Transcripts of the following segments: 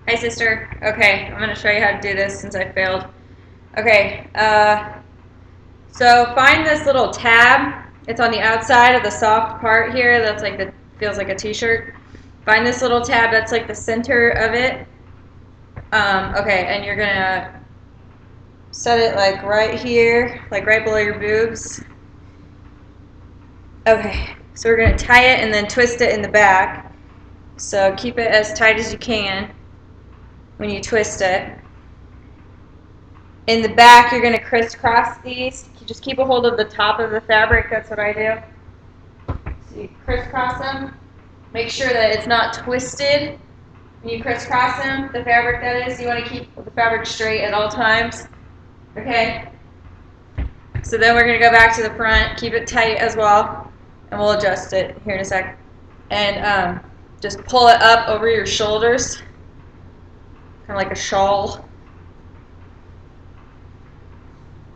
Hi, sister. Okay, I'm going to show you how to do this since I failed. Okay, so find this little tab. It's on the outside of the soft part here. That's like the feels like a t-shirt. Find this little tab. That's like the center of it. Okay, and you're going to set it like right here, like right below your boobs. Okay, so we're going to tie it and then twist it in the back. So keep it as tight as you can when you twist it. In the back, you're going to crisscross these. You just keep a hold of the top of the fabric. That's what I do. So you crisscross them. Make sure that it's not twisted when you crisscross them, the fabric that is. You want to keep the fabric straight at all times. Okay? So then we're going to go back to the front, keep it tight as well, and we'll adjust it here in a sec. And just pull it up over your shoulders, kind of like a shawl.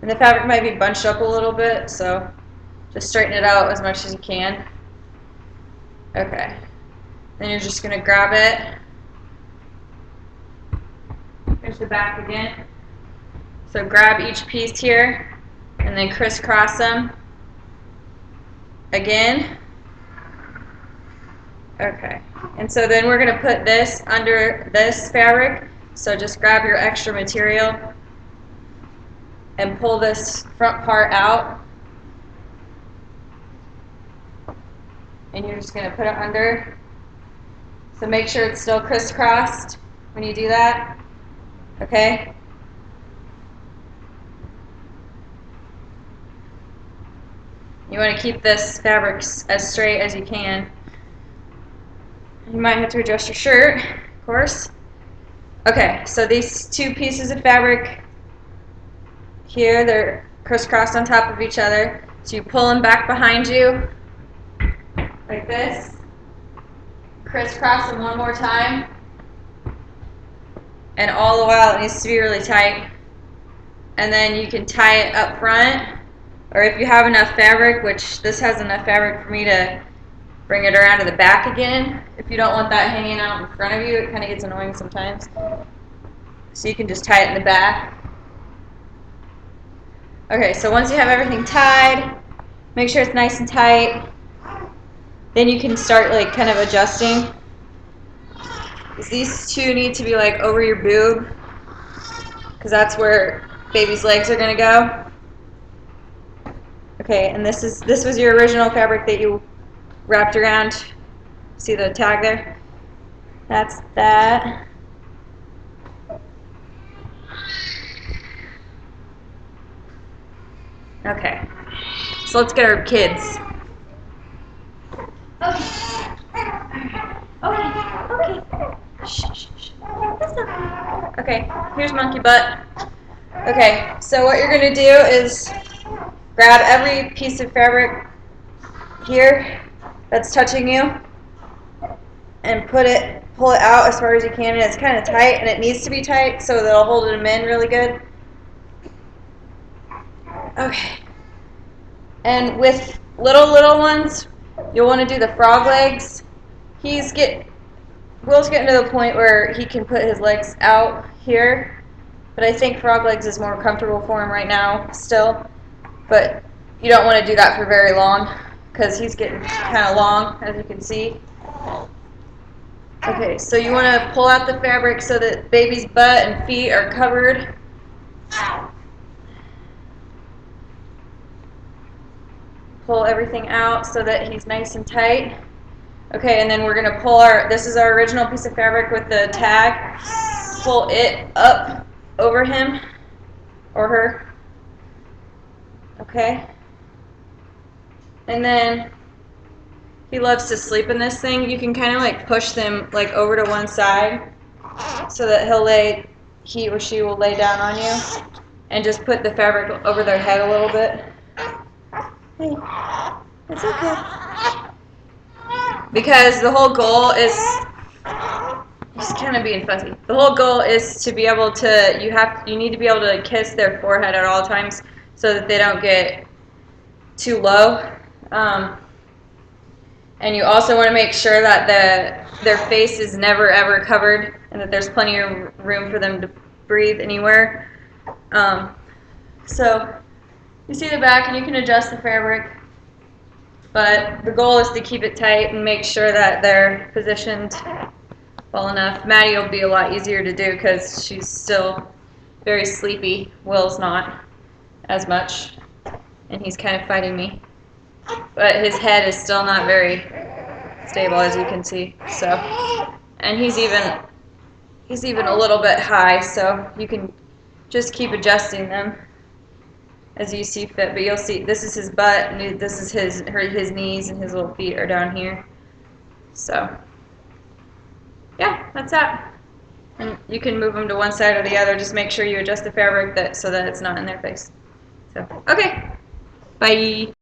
And the fabric might be bunched up a little bit, so just straighten it out as much as you can. Okay. Then you're just going to grab it. Here's the back again. So grab each piece here and then crisscross them again. Okay. And so then we're going to put this under this fabric. So just grab your extra material and pull this front part out. And you're just going to put it under. So make sure it's still crisscrossed when you do that. Okay? You want to keep this fabric as straight as you can. You might have to adjust your shirt, of course. Okay, so these two pieces of fabric here, they're crisscrossed on top of each other. So you pull them back behind you, like this. Crisscross them one more time. And all the while it needs to be really tight. And then you can tie it up front. Or if you have enough fabric, which this has enough fabric for me to bring it around to the back again. If you don't want that hanging out in front of you, it kind of gets annoying sometimes. So you can just tie it in the back. Okay, so once you have everything tied, make sure it's nice and tight. Then you can start like kind of adjusting. These two need to be like over your boob, because that's where baby's legs are going to go. Okay, and this was your original fabric that you wrapped around. See the tag there? That's that. Okay, so let's get our kids. Okay. Okay. Shh, shh, shh. That's okay. Okay, here's monkey butt. Okay, so what you're going to do is grab every piece of fabric here that's touching you and pull it out as far as you can. And it's kind of tight, and it needs to be tight so that it'll hold them in really good. Okay. And with little ones, you'll want to do the frog legs. Will's getting to the point where he can put his legs out here, but I think frog legs is more comfortable for him right now still. But you don't want to do that for very long because he's getting kind of long, as you can see. Okay, so you want to pull out the fabric so that baby's butt and feet are covered. Pull everything out so that he's nice and tight. Okay, and then we're going to pull this is our original piece of fabric with the tag. Pull it up over him or her. Okay. And then he loves to sleep in this thing. You can kind of like push them like over to one side so that he or she will lay down on you and just put the fabric over their head a little bit. Hey, it's okay. Because the whole goal is, he's kind of being fussy. The whole goal is to be able to, you need to be able to kiss their forehead at all times so that they don't get too low. And you also want to make sure that their face is never ever covered and that there's plenty of room for them to breathe anywhere. So you see the back and you can adjust the fabric, but the goal is to keep it tight and make sure that they're positioned well enough. Maddie will be a lot easier to do because she's still very sleepy. Will's not as much, and he's kind of fighting me. But his head is still not very stable, as you can see. So, and he's even a little bit high, so you can just keep adjusting them as you see fit. But you'll see this is his butt, and this is his knees, and his little feet are down here. So, yeah, that's that. And you can move them to one side or the other. Just make sure you adjust the fabric so that it's not in their face. So, okay, bye.